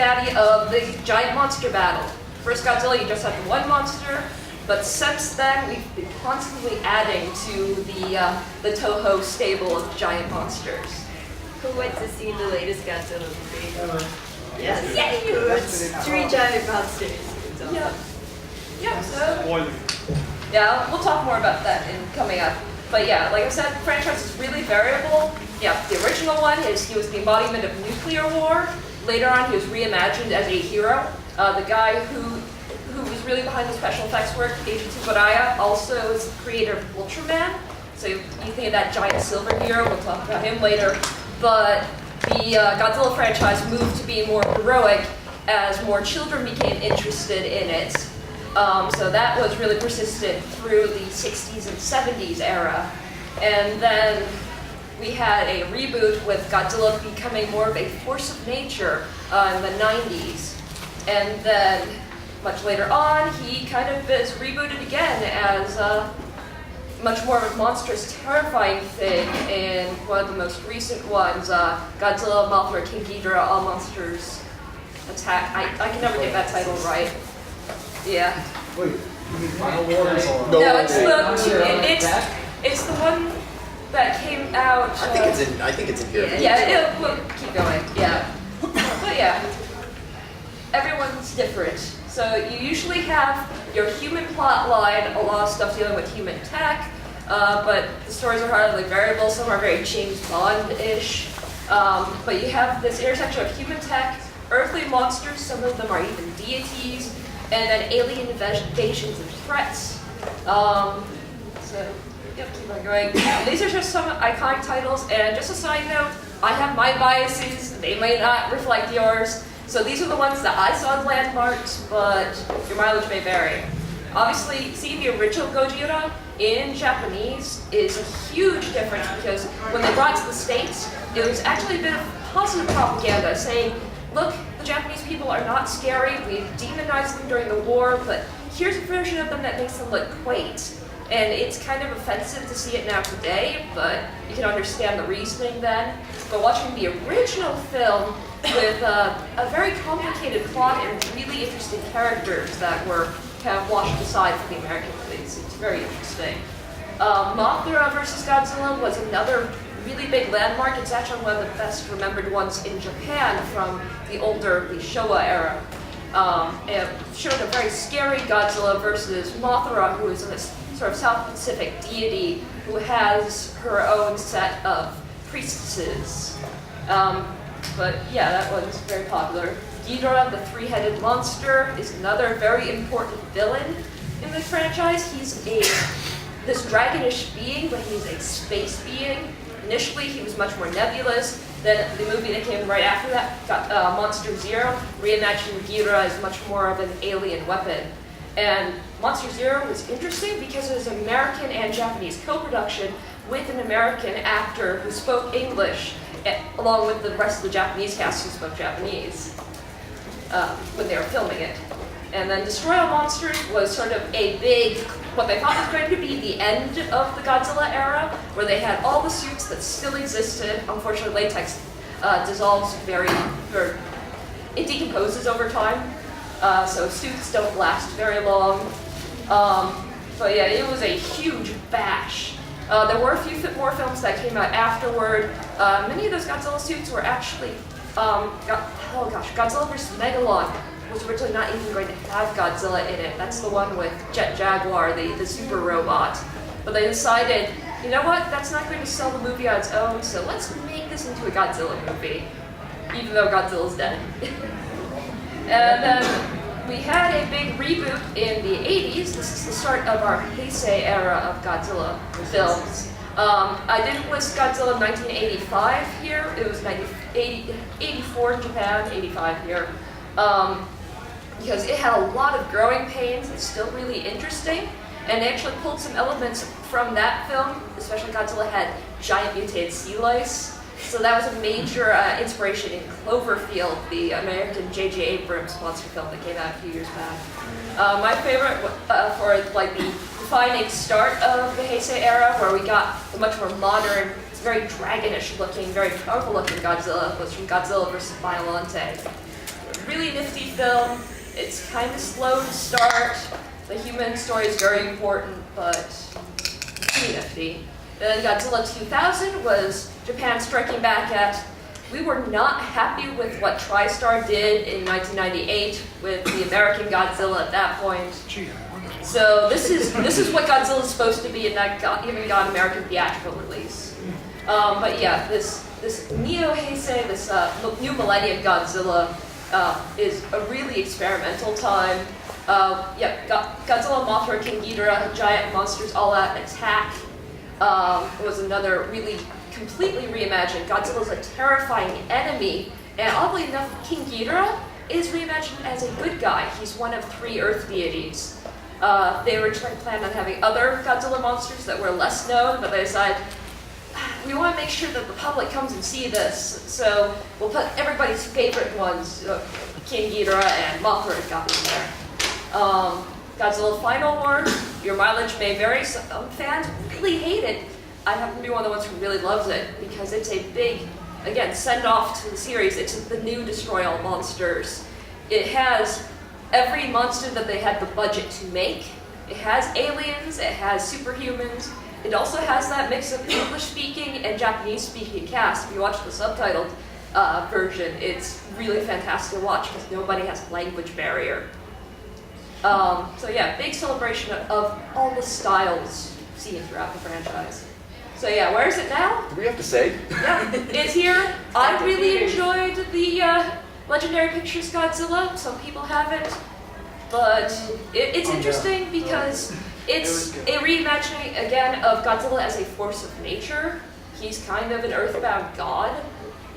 daddy of the giant monster battle. First Godzilla, you just had the one monster, but since then we've been constantly adding to the Toho stable of giant monsters. Who went to see the latest Godzilla movie? Yes. Yay! It's 3 giant monsters. Yeah. Yeah, so... Yeah, we'll talk more about that in coming up. But yeah, like I said, the franchise is really variable. Yeah, the original one is he was the embodiment of nuclear war. Later on, he was reimagined as a hero. The guy who was really behind the special effects work, Agent Tsuburaya, also is the creator of Ultraman. So you think of that giant silver hero, we'll talk about him later. But the Godzilla franchise moved to be more heroic as more children became interested in it. So that was really persistent through the 60s and 70s era. And then we had a reboot with Godzilla becoming more of a force of nature in the 90s. And then much later on, he kind of is rebooted again as much more of a monstrous, terrifying thing in one of the most recent ones, Godzilla, Mothra, King Ghidorah, All Monsters Attack. I can never get that title right. Yeah. Wait, you mean Final Wars or? No, it's the one that came out. I think it's in here. Yeah, we'll keep going. Yeah, but yeah, everyone's different. So you usually have your human plot line, a lot of stuff dealing with human tech, but the stories are highly variable. Some are very James Bond-ish, but you have this intersection of human tech, earthly monsters. Some of them are even deities. And then alien invasions and threats. So, yep, keep on going. These are just some iconic titles, and just a side note, I have my biases, they may not reflect yours. So these are the ones that I saw as landmarks, but your mileage may vary. Obviously, seeing the original Gojira in Japanese is a huge difference because when they brought it to the States, it was actually a bit of positive propaganda saying, look, the Japanese people are not scary, we demonized them during the war, but here's a version of them that makes them look quaint. And it's kind of offensive to see it now today, but you can understand the reasoning then. But watching the original film with a very complicated plot and really interesting characters that were kind of washed aside for the American release, it's very interesting. Mothra vs. Godzilla was another really big landmark. It's actually one of the best remembered ones in Japan from the Showa era. It showed a very scary Godzilla versus Mothra, who is a sort of South Pacific deity who has her own set of priestesses. But yeah, that one's very popular. Ghidorah, the three-headed monster, is another very important villain in the franchise. He's this dragonish being, but he's a space being. Initially, he was much more nebulous. Then the movie that came right after that, Monster Zero, reimagined Ghidorah as much more of an alien weapon. And Monster Zero was interesting because it was an American and Japanese co-production with an American actor who spoke English, along with the rest of the Japanese cast who spoke Japanese when they were filming it. And then Destroy All Monsters was sort of a big, what they thought was going to be the end of the Godzilla era, where they had all the suits that still existed. Unfortunately, latex dissolves or it decomposes over time, so suits don't last very long. But yeah, it was a huge bash. There were a few more films that came out afterward. Many of those Godzilla suits were actually, Godzilla vs. Megalon was originally not even going to have Godzilla in it. That's the one with Jet Jaguar, the super robot. But they decided, you know what, that's not going to sell the movie on its own, so let's make this into a Godzilla movie, even though Godzilla's dead. And then we had a big reboot in the 80s. This is the start of our Heisei era of Godzilla films. I didn't list Godzilla in 1985 here. It was 84 in Japan, 85 here. Because it had a lot of growing pains. It's still really interesting. And they actually pulled some elements from that film, especially Godzilla had giant mutated sea lice. So that was a major inspiration in Cloverfield, the American J.J. Abrams monster film that came out a few years back. My favorite for like the defining start of the Heisei era, where we got a much more modern, very dragonish looking, very powerful looking Godzilla, was from Godzilla vs. Biollante. really nifty film. It's kind of slow to start. The human story is very important, but pretty nifty. Then Godzilla 2000 was Japan striking back at, we were not happy with what TriStar did in 1998 with the American Godzilla at that point. So this is what Godzilla is supposed to be, and that even got American theatrical release. But yeah, this Neo Heisei, this new Millennium Godzilla, is a really experimental time. Godzilla, Mothra, King Ghidorah, giant monsters all out attack. Was another really completely reimagined. Godzilla's a terrifying enemy, and oddly enough, King Ghidorah is reimagined as a good guy. He's one of 3 Earth deities. They originally planned on having other Godzilla monsters that were less known, but they decided, we want to make sure that the public comes and see this, so we'll put everybody's favorite ones, King Ghidorah and Mothra got in there. Godzilla Final War, your mileage may vary. Some fans really hate it. I happen to be one of the ones who really loves it because it's a big, again, send-off to the series. It's the new Destroy All Monsters. It has every monster that they had the budget to make. It has aliens, it has superhumans. It also has that mix of English-speaking and Japanese-speaking cast. If you watch the subtitled version, it's really fantastic to watch because nobody has a language barrier. So yeah, big celebration of all the styles seen throughout the franchise. So yeah, where is it now? Do we have to say? Yeah, it's here. I really enjoyed the Legendary Pictures Godzilla. Some people haven't, but it's interesting because it's a reimagining again of Godzilla as a force of nature. He's kind of an earthbound god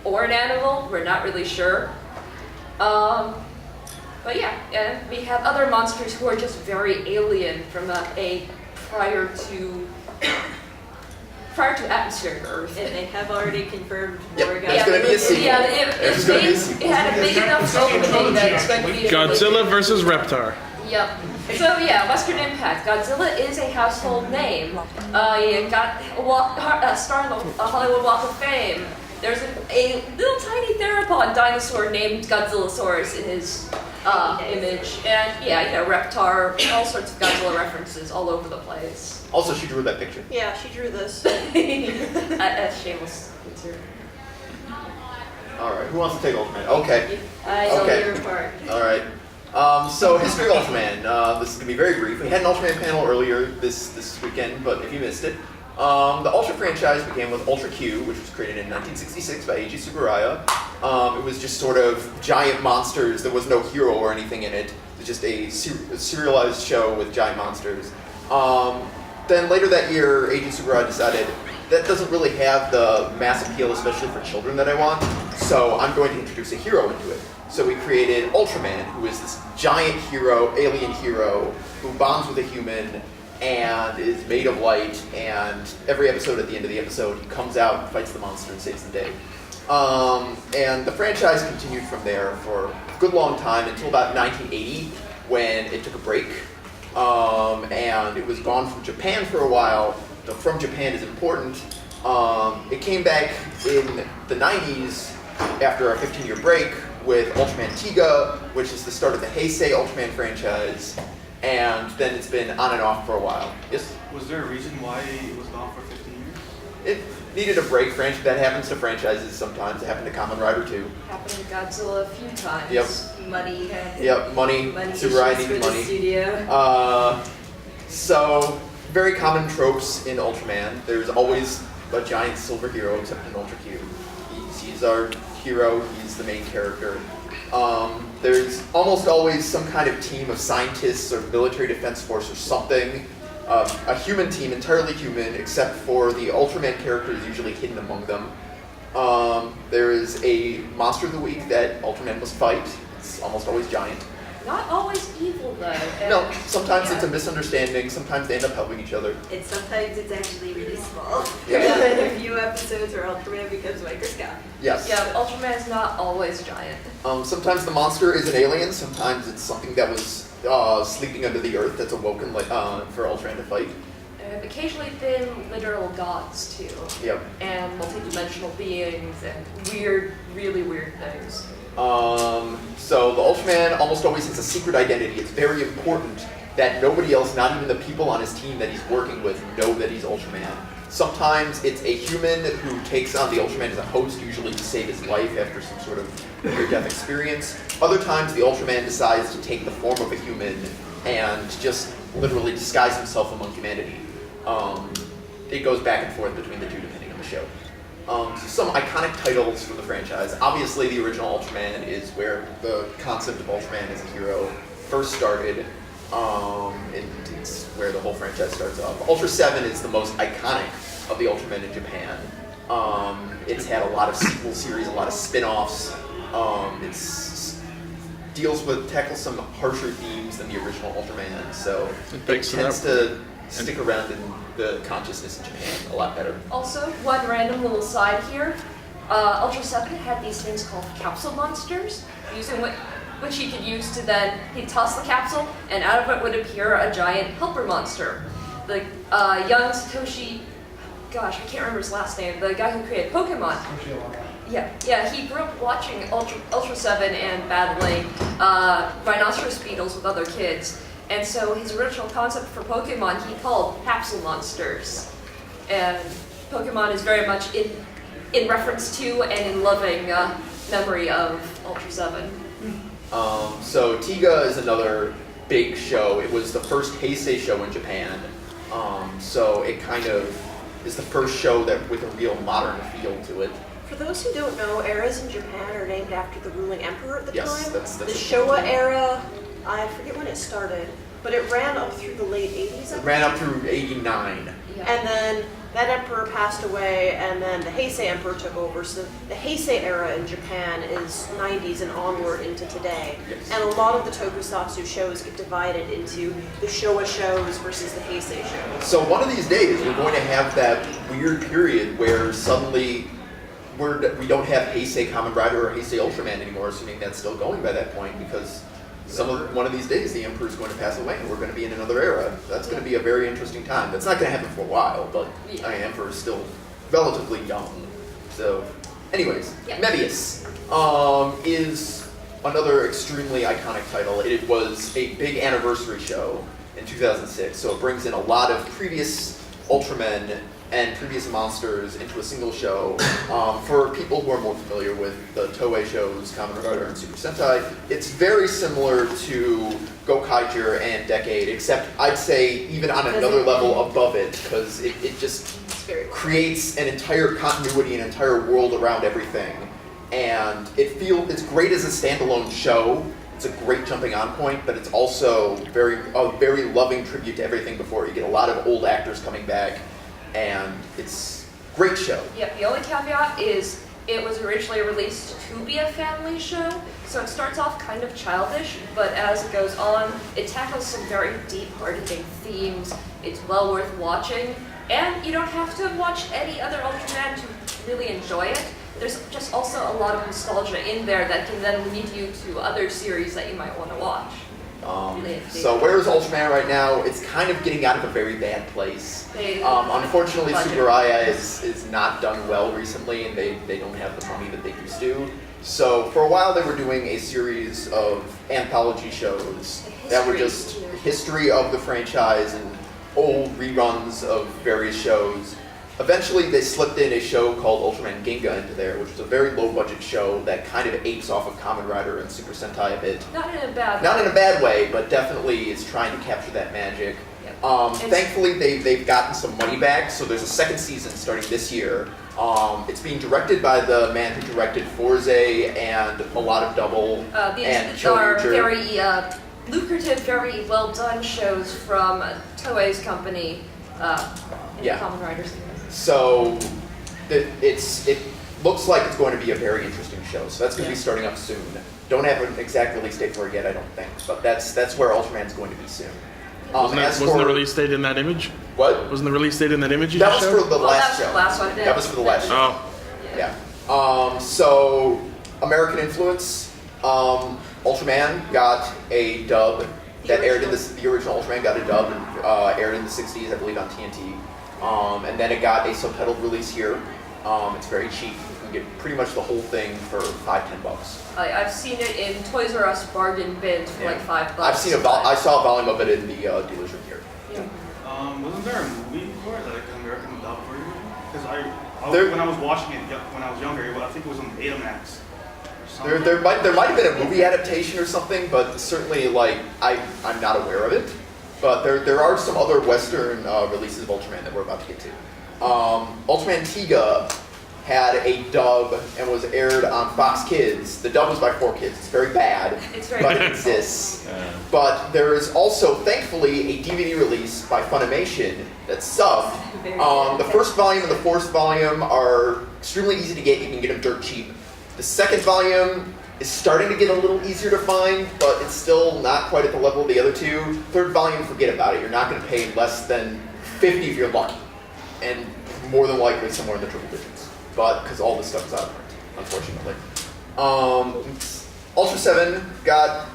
or an animal. We're not really sure. But yeah, and we have other monsters who are just very alien from a prior to atmospheric Earth. And they have already confirmed Yep, more there's gonna be a sequel. Yeah, There's it had a big enough opening that it's going to be Godzilla versus Reptar. Yep. So yeah, Western Impact. Godzilla is a household name. You got a star on the Hollywood Walk of Fame. There's a little tiny theropod dinosaur named Godzillasaurus in his image. And yeah, Reptar, all sorts of Godzilla references all over the place. Also, she drew that picture. Yeah, she drew this. That's shameless. Alright, who wants to take Ultraman? Okay. I know Okay. your part. Alright. So, history of Ultraman. This is going to be very brief. We had an Ultraman panel earlier this weekend, but if you missed it, the Ultra franchise began with Ultra Q, which was created in 1966 by Eiji Tsuburaya. It was just sort of giant monsters. There was no hero or anything in it. It was just a serialized show with giant monsters. Then later that year, Eiji Tsuburaya decided that doesn't really have the mass appeal, especially for children, that I want. So I'm going to introduce a hero into it. So we created Ultraman, who is this giant hero, alien hero, who bonds with a human and is made of light, and every episode, at the end of the episode, he comes out, fights the monster, and saves the day. And the franchise continued from there for a good long time until about 1980, when it took a break. And it was gone from Japan for a while. The from Japan is important. It came back in the 90s after a 15-year break with Ultraman Tiga, which is the start of the Heisei Ultraman franchise. And then it's been on and off for a while. Yes? Was there a reason why it was gone for 15 years? It needed a break. That happens to franchises sometimes. It happened to Kamen Rider too. Happened to Godzilla a few times. Yep. Money happened. Yep, money. Tsuburaya issues needed for money. the studio. So, very common tropes in Ultraman. There's always a giant silver hero, except in Ultra Q. He's our hero. He's the main character. There's almost always some kind of team of scientists or military defense force or something. A human team, entirely human, except for the Ultraman character is usually hidden among them. There is a monster of the week that Ultraman must fight. It's almost always giant. Not always evil though. And No, sometimes it's a misunderstanding. Sometimes they end up helping each other. And sometimes it's actually really small. Yeah. And a few episodes where Ultraman becomes microscopic. Yes. Yeah, Ultraman's not always giant. Sometimes the monster is an alien. Sometimes it's something that was sleeping under the earth that's awoken for Ultraman to fight. have occasionally been literal gods too. Yep. And multidimensional beings and weird, really weird things. So the Ultraman almost always has a secret identity. It's very important that nobody else, not even the people on his team that he's working with, know that he's Ultraman. Sometimes it's a human who takes on the Ultraman as a host, usually to save his life after some sort of near-death experience. Other times the Ultraman decides to take the form of a human and just literally disguise himself among humanity. It goes back and forth between the two depending on the show. So some iconic titles from the franchise. Obviously the original Ultraman is where the concept of Ultraman as a hero first started. And it's where the whole franchise starts off. Ultra 7 is the most iconic of the Ultramen in Japan. It's had a lot of sequel series, a lot of spin-offs. Tackles some harsher themes than the original Ultraman, so it tends to stick around in the consciousness in Japan a lot better. Also, one random little side here, Ultra 7 had these things called capsule monsters, which he could use to then, he'd toss the capsule, and out of it would appear a giant helper monster. The young Satoshi, gosh, I can't remember his last name, the guy who created Pokemon. Yeah, he grew up watching Ultra 7 and battling rhinoceros beetles with other kids. And so his original concept for Pokemon he called capsule monsters. And Pokemon is very much in reference to and in loving memory of Ultra 7. So Tiga is another big show. It was the first Heisei show in Japan. So it kind of is the first show that with a real modern feel to it. For those who don't know, eras in Japan are named after the ruling emperor at the time. That's the Showa era, I forget when it started, but it ran up through the late 80s. It ran up through 89. Yeah. And then that emperor passed away, and then the Heisei emperor took over. So the Heisei era in Japan is 90s and onward into today. Yes. And a lot of the Tokusatsu shows get divided into the Showa shows versus the Heisei shows. So one of these days we're going to have that weird period where suddenly we don't have Heisei Kamen Rider or Heisei Ultraman anymore, assuming that's still going by that point, because one of these days the Emperor's going to pass away and we're going to be in another era. That's going to be a very interesting time. That's not going to happen for a while, but I mean, Emperor's still relatively young. So, anyways, Mebius is another extremely iconic title. It was a big anniversary show in 2006, so it brings in a lot of previous Ultramen and previous monsters into a single show. For people who are more familiar with the Toei shows, Kamen Rider and Super Sentai, it's very similar to Gokaiger and Decade, except I'd say even on another level above it, because it just creates an entire continuity, an entire world around everything. And it's great as a standalone show. It's a great jumping on point, but it's also a very loving tribute to everything before. You get a lot of old actors coming back, and it's a great show. Yep, the only caveat is it was originally released to be a family show, so it starts off kind of childish, but as it goes on, it tackles some very deep, hard-hitting themes. It's well worth watching, and you don't have to have watched any other Ultraman to really enjoy it. There's just also a lot of nostalgia in there that can then lead you to other series that you might want to watch. So where's Ultraman right now? It's kind of getting out of a very bad place. Unfortunately, Tsuburaya is not done well recently, and they don't have the money that they used to. So for a while they were doing a series of anthology shows that were just history of the franchise and old reruns of various shows. Eventually they slipped in a show called Ultraman Ginga into there, which was a very low-budget show that kind of apes off of Kamen Rider and Super Sentai a bit. Not in a bad way. Not in a bad way, but definitely is trying to capture that magic. Yep. Thankfully, they've gotten some money back, so there's a second season starting this year. It's being directed by the man who directed Forze and a lot of Double and These are Choryuger. very lucrative, very well-done shows from Toei's company, Kamen Rider series. So it looks like it's going to be a very interesting show. So that's going to be starting up soon. Don't have an exact release date for it yet, I don't think. But that's where Ultraman's going to be soon. Wasn't the release date in that image? What? Wasn't the release date in that image? That was for the last show. That was the last one. That was for the last show. Oh. Yeah. So American influence. Ultraman got a dub that aired in the original Ultraman got a dub and aired in the 60s, I believe, on TNT. And then it got a subtitled release here. It's very cheap. You can get pretty much the whole thing for $5-10. I've seen it in Toys R Us bargain bins for like $5. I saw a volume of it in the dealership here. Yeah. Wasn't there a movie for it, like an American dub version? Because There- when I was watching it when I was younger, I think it was on Betamax. or something. There might have been a movie adaptation or something, but certainly like I'm not aware of it. But there are some other Western releases of Ultraman that we're about to get to. Ultraman Tiga had a dub and was aired on Fox Kids. The dub was by 4Kids. It's very bad, It's very but bad. it exists. But there is also, thankfully, a DVD release by Funimation that's subbed. The first volume and the fourth volume are extremely easy to get. You can get them dirt cheap. The second volume is starting to get a little easier to find, but it's still not quite at the level of the other two. Third volume, forget about it. You're not going to pay less than $50 if you're lucky, and more than likely somewhere in the triple digits. But because all this stuff is out of print, unfortunately. Ultra 7 got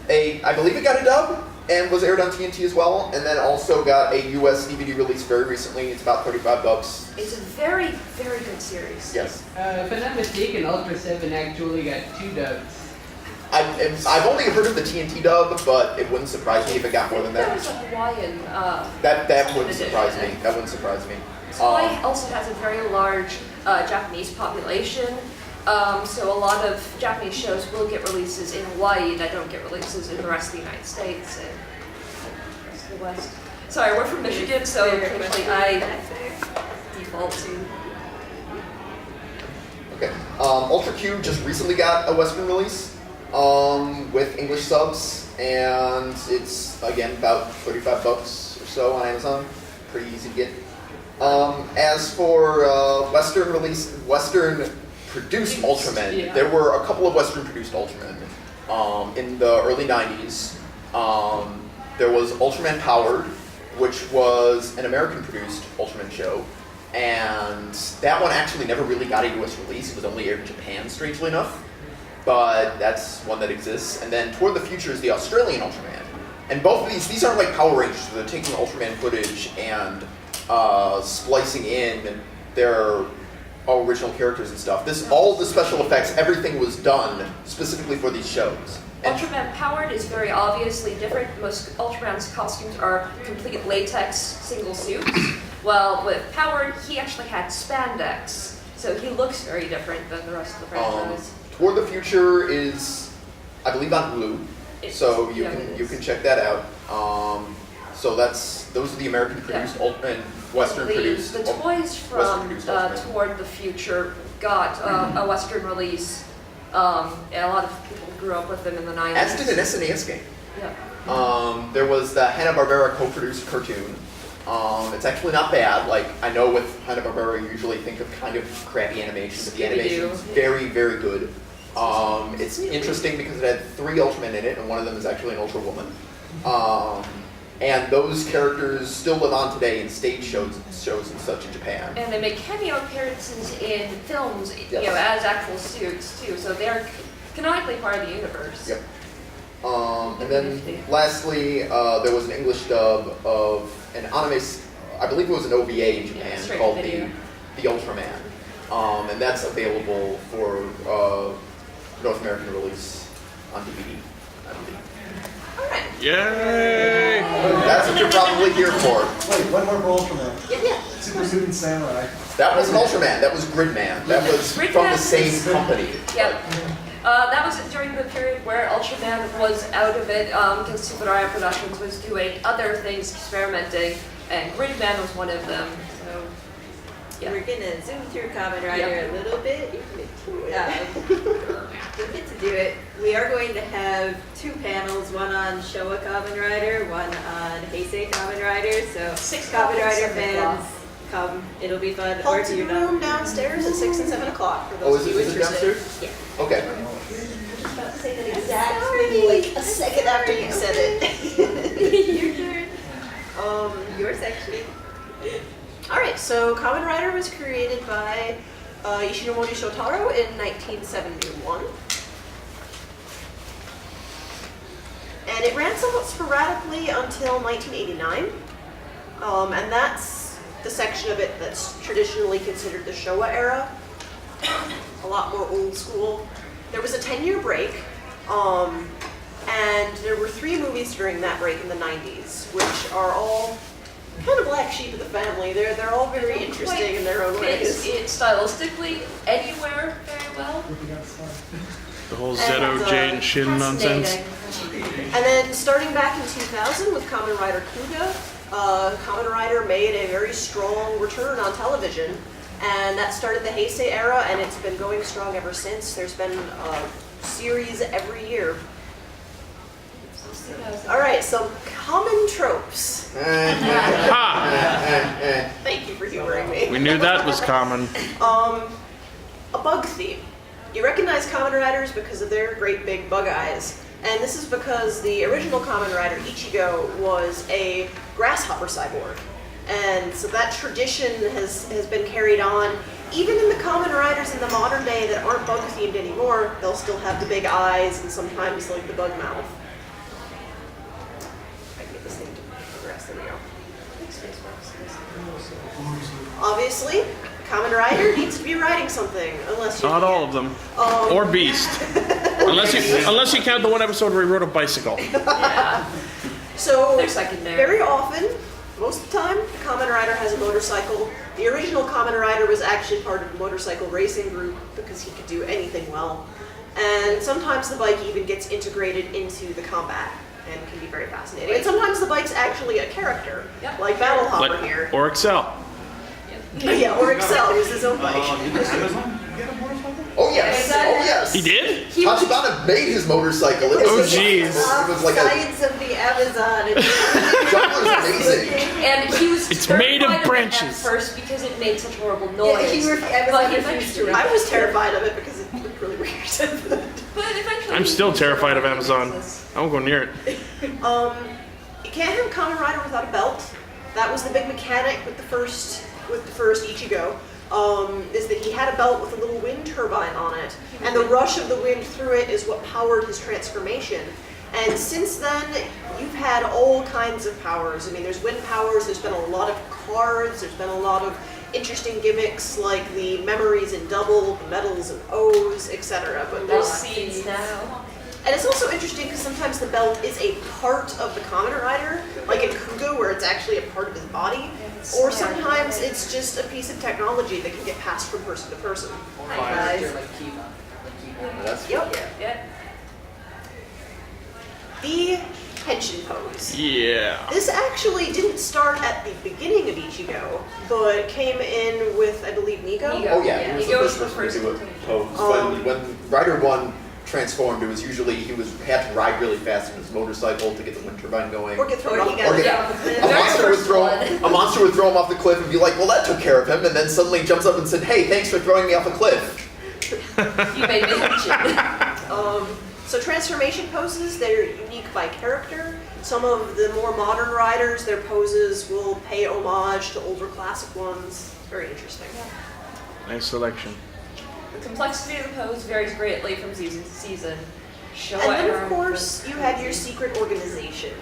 I believe it got a dub and was aired on TNT as well, and then also got a US DVD release very recently. It's about $35. It's a very, very good series. Yes. If I'm not mistaken, Ultra 7 actually got 2 dubs. I've only heard of the TNT dub, but it wouldn't surprise me if it got more than There that. was a Hawaiian. That wouldn't surprise me. That wouldn't surprise me. Hawaii also has a very large Japanese population, so a lot of Japanese shows will get releases in Hawaii that don't get releases in the rest of the United States and the rest of the West. Sorry, we're from Michigan, so occasionally I default to. Okay. Ultra Q just recently got a Western release with English subs, and it's again about $35 or so on Amazon. Pretty easy to get. As for Western produced Ultraman, Yeah. there were a couple of Western produced Ultraman. In the early 90s, there was Ultraman Powered, which was an American produced Ultraman show. And that one actually never really got a US release. It was only aired in Japan, strangely enough. But that's one that exists. And then Toward the Future is the Australian Ultraman. And both of these aren't like Power Rangers, so they're taking Ultraman footage and splicing in their original characters and stuff. All the special effects, everything was done specifically for these shows. And Ultraman Powered is very obviously different. Most Ultraman's costumes are complete latex single suits. Well, with Powered, he actually had spandex, so he looks very different than the rest of the franchise. Toward the Future is, I believe, on Blue, so you can check that out. So those are the American produced and Western produced. The toys from Toward the Future got a Western release. And a lot of people grew up with them in the 90s. As did an SNES game. Yeah. There was the Hanna-Barbera co-produced cartoon. It's actually not bad. Like, I know with Hanna-Barbera you usually think of kind of crappy animation, but the animation is very, very good. It's interesting because it had 3 Ultramen in it, and one of them is actually an Ultra Woman. And those characters still live on today in stage shows and such in Japan. And they make cameo appearances in films, Yes. as actual suits too. So they're canonically part of the universe. Yep. And then lastly, there was an English dub of an anime, I believe it was an OVA in Japan straight called video. the Ultraman. And that's available for North American release on DVD, I believe. Yay! That's what you're probably here for. Wait, one more for Ultraman. Yeah. Super Mutant Samurai. That wasn't Ultraman, that was Gridman. That was from the Gridman same is- company. Yep. That was during the period where Ultraman was out of it because Tsuburaya Productions was doing other things, experimenting, and Gridman was one of them. So, yeah. We're gonna zoom through Kamen Rider a little bit. We'll get to do it. We are going to have 2 panels, one on Showa Kamen Rider, one on Heisei Kamen Rider. So 6 Kamen Rider 7 o'clock. fans, come. It'll be fun. Haunted room downstairs at 6 and 7 o'clock for Oh, those is of you it interested. downstairs? Yeah. Okay. About to say that exactly like a second after you said it. Your turn. Your section. Alright, so Kamen Rider was created by Ishinomori Shotaro in 1971. And and it ran somewhat sporadically until 1989. And that's the section of it that's traditionally considered the Showa era. A lot more old school. There was a 10-year break, and there were 3 movies during that break in the 90s, which are all kind of black sheep of the family. They're all very interesting in their own ways. It stylistically anywhere very well. The whole And, Zeto, Jane, Shin nonsense. And then starting back in 2000 with Kamen Rider Kuga, Kamen Rider made a very strong return on television, and that started the Heisei era, and it's been going strong ever since. There's been a series every year. Alright, some common tropes. Ha! Thank you for humoring me. We knew that was common. A bug theme. You recognize Kamen Riders because of their great big bug eyes. And this is because the original Kamen Rider, Ichigo, was a grasshopper cyborg. And so that tradition has been carried on. Even in the Kamen Riders in the modern day that aren't bug themed anymore, they'll still have the big eyes and sometimes like the bug mouth. I can get this thing to progress. There we go. Obviously, Kamen Rider needs to be riding something, unless you Not can't. all of them. Or Beast. Unless you count the one episode where he rode a bicycle. Yeah. So, They're secondary. very often, most of the time, the Kamen Rider has a motorcycle. The original Kamen Rider was actually part of a motorcycle racing group because he could do anything well. And sometimes the bike even gets integrated into the combat and can be very fascinating. And sometimes the bike's actually a character, Yep. like Battle Hopper here. Or Excel. Yeah, or Excel, who's his own bike. Did Amazon get a motorcycle? Oh yes, Yeah, oh yes. He did? Tachibana made his motorcycle. It was Oh, jeez. It was like a Science of the Amazon. John was amazing. And he was It's made of terrified it branches. at first because it made such horrible Yeah, noise. Amazon but refused to eventually, I was terrified of it because it looked really weird. but eventually I'm still he terrified of learned Amazon. this. I won't go near it. You can't have Kamen Rider without a belt. That was the big mechanic with the first Ichigo. Is that he had a belt with a little wind turbine on it, and the rush of the wind through it is what powered his transformation. And since then, you've had all kinds of powers. I mean, there's wind powers, there's been a lot of cards, there's been a lot of interesting gimmicks like the memories in double, the medals and O's, etc. But Those there's scenes now. and it's also interesting because sometimes the belt is a part of the Kamen Rider, like in Kugo where it's actually a part of his body, or sometimes it's just a piece of technology that can get passed from person to person. Like That's Yep. Yeah. The pension pose. Yeah. This actually didn't start at the beginning of Ichigo, but came in with, I believe, Nigo. Nigo. Oh yeah, Yeah, he was he the goes first the person to do first it. Pose. When Rider 1 transformed, it was usually he had to ride really fast on his motorcycle to get the wind turbine going. Or get thrown Or off. he got Or get- down the cliff. A Very monster, would first throw, one. a monster would throw him off the cliff and be like, well, that took care of him, and then suddenly jumps up and said, hey, thanks for throwing me off a cliff. You made me mention. So transformation poses, they're unique by character. Some of the more modern riders, their poses will pay homage to older classic ones. Very interesting. Nice selection. The complexity of the pose varies greatly from season to season. Show And then, of course, you have your secret organization.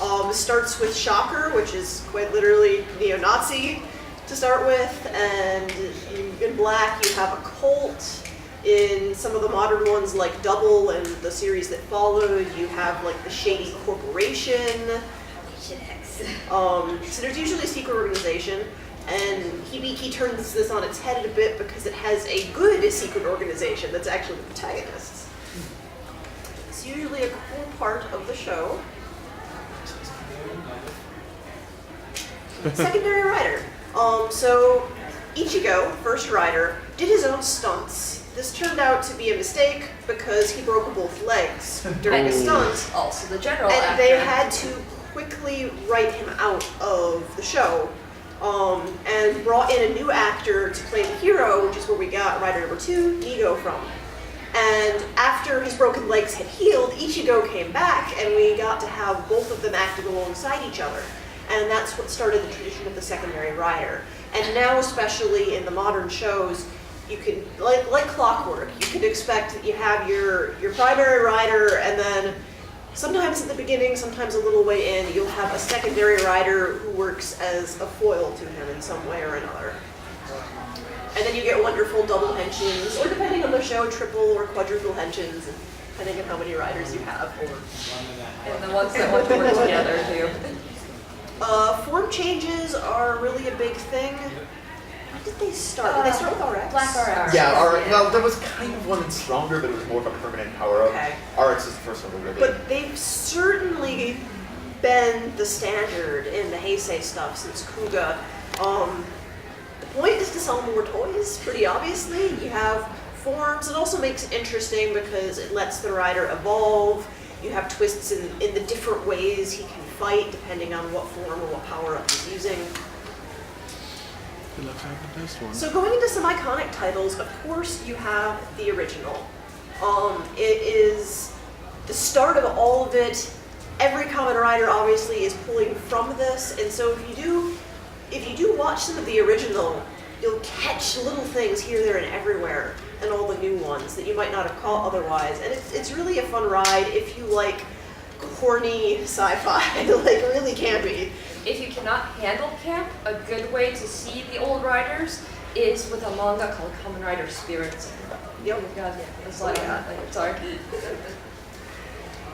It starts with Shocker, which is quite literally neo-Nazi to start with, and in black you have a cult. In some of the modern ones like Double and the series that followed, you have like the Shady Corporation. So there's usually a secret organization, and Hibiki turns this on its head a bit because it has a good secret organization that's actually the protagonists. It's usually a cool part of the show. Secondary rider. So Ichigo, first rider, did his own stunts. This turned out to be a mistake because he broke both legs during a stunt, Also the general and actor. they had to quickly write him out of the show, and brought in a new actor to play the hero, which is where we got rider number 2, Nigo, from. And after his broken legs had healed, Ichigo came back, and we got to have both of them acting alongside each other. And that's what started the tradition of the secondary rider. And now, especially in the modern shows, you can, like clockwork, you can expect that you have your primary rider, and then sometimes at the beginning, sometimes a little way in, you'll have a secondary rider who works as a foil to him in some way or another. And then you get wonderful double henshins, or depending on the show, triple or quadruple henshins, depending on how many riders you have. And the ones that want to work together too. Form changes are really a big thing. When did they start? Did they start with RX? Black RX. Yeah, well, there was kind of one that's stronger, but it was more of a permanent power-up. Okay. RX is the first one to really... But they've certainly been the standard in the Heisei stuff since Kuga. The point is to sell more toys, pretty obviously. You have forms. It also makes it interesting because it lets the rider evolve. You have twists in the different ways he can fight, depending on what form or what power-up he's using. So going into some iconic titles, of course you have the original. It is the start of all of it. Every Kamen Rider obviously is pulling from this, and so if you do watch some of the original, you'll catch little things here, there, and everywhere, and all the new ones that you might not have caught otherwise. And it's really a fun ride if you like corny sci-fi, like really campy. If you cannot handle camp, a good way to see the old riders is with a manga called Kamen Rider Spirits. Yep. Oh my god, the slide on that later, sorry.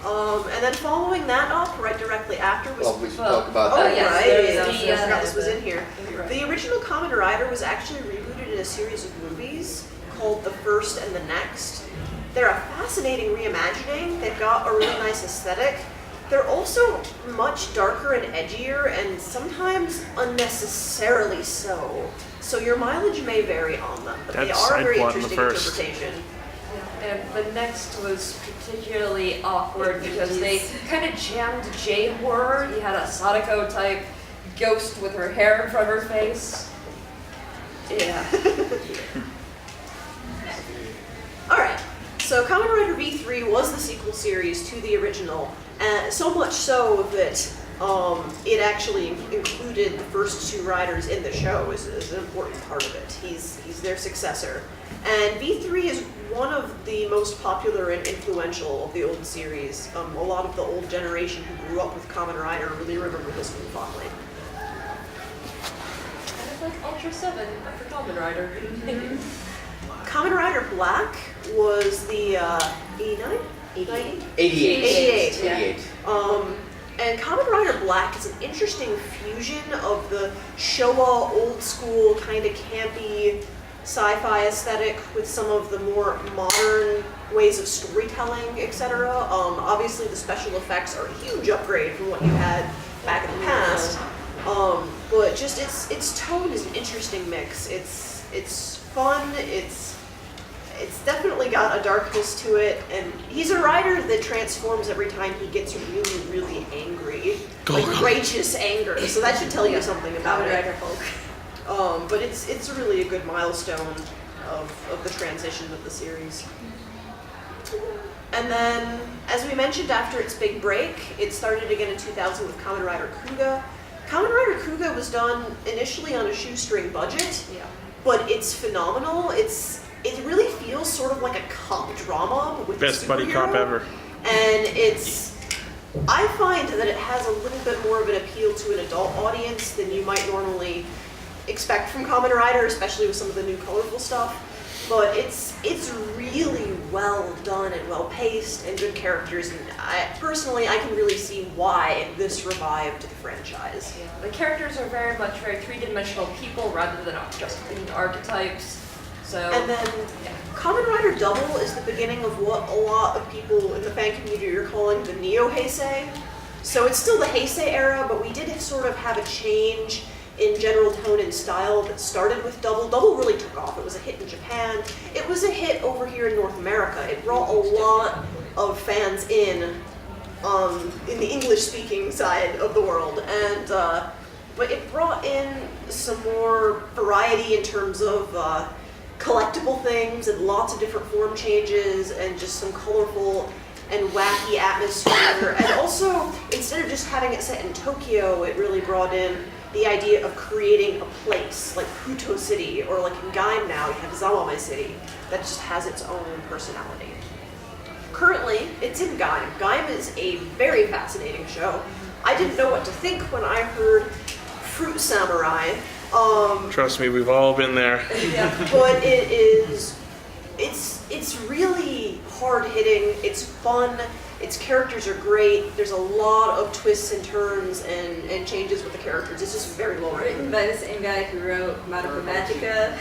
And then following that up, right directly after was... Well, we should talk about Oh, that. yes, right. there is I the, forgot this was in here. Right. The original Kamen Rider was actually rebooted in a series of movies called The First and the Next. They're a fascinating reimagining. They've got a really nice aesthetic. They're also much darker and edgier, and sometimes unnecessarily so. So your mileage may vary on them, but they That's are a side very plot in the interesting first. interpretation. And the next was particularly awkward because they kind of jammed J-horror. You had a Sadako type ghost with her hair in front of her face. Yeah. Alright, so Kamen Rider V3 was the sequel series to the original, and so much so that it actually included the first two riders in the show as an important part of it. He's their successor. And V3 is one of the most popular and influential of the old series. A lot of the old generation who grew up with Kamen Rider really remember this one fondly. Kind of like Ultra 7 for Kamen Rider. Kamen Rider Black was the 89? 90? 88. 88. And Kamen Rider Black is an interesting fusion of the Showa old school kind of campy sci-fi aesthetic with some of the more modern ways of storytelling, etc. Obviously the special effects are a huge upgrade from what you had back in the past. But just its tone is an interesting mix. It's fun, it's definitely got a darkness to it, and he's a rider that transforms every time he gets really, really angry. Like righteous anger. So that should tell you something about Kamen it. Rider Hulk. But it's really a good milestone of the transition of the series. And then, as we mentioned, after its big break, it started again in 2000 with Kamen Rider Kuga. Kamen Rider Kuga was done initially on a shoestring budget, but it's phenomenal. It really feels sort of like a cop drama, but with Best a buddy cop superhero. ever. And I find that it has a little bit more of an appeal to an adult audience than you might normally expect from Kamen Rider, especially with some of the new colorful stuff. But it's really well done and well paced and good characters. And personally, I can really see why this revived the franchise. Yeah. The characters are very three-dimensional people rather than just being archetypes. So, And then Kamen Rider Double is the beginning of what a lot of people in the fan community are calling the Neo Heisei. So it's still the Heisei era, but we did sort of have a change in general tone and style that started with Double. Double really took off. It was a hit in Japan. It was a hit over here in North America. It brought a lot of fans in the English-speaking side of the world, and but it brought in some more variety in terms of collectible things and lots of different form changes and just some colorful and wacky atmosphere. And also, instead of just having it set in Tokyo, it really brought in the idea of creating a place like Puto City, or like in Gaim now, you have Zawame City, that just has its own personality. currently, it's in Gaim. Gaim is a very fascinating show. I didn't know what to think when I heard Fruit Samurai. Trust me, we've all been there. But it's really hard hitting. It's fun. Its characters are great. There's a lot of twists and turns and changes with the characters. It's just very well written. Written by the same guy who wrote Madoka Magica.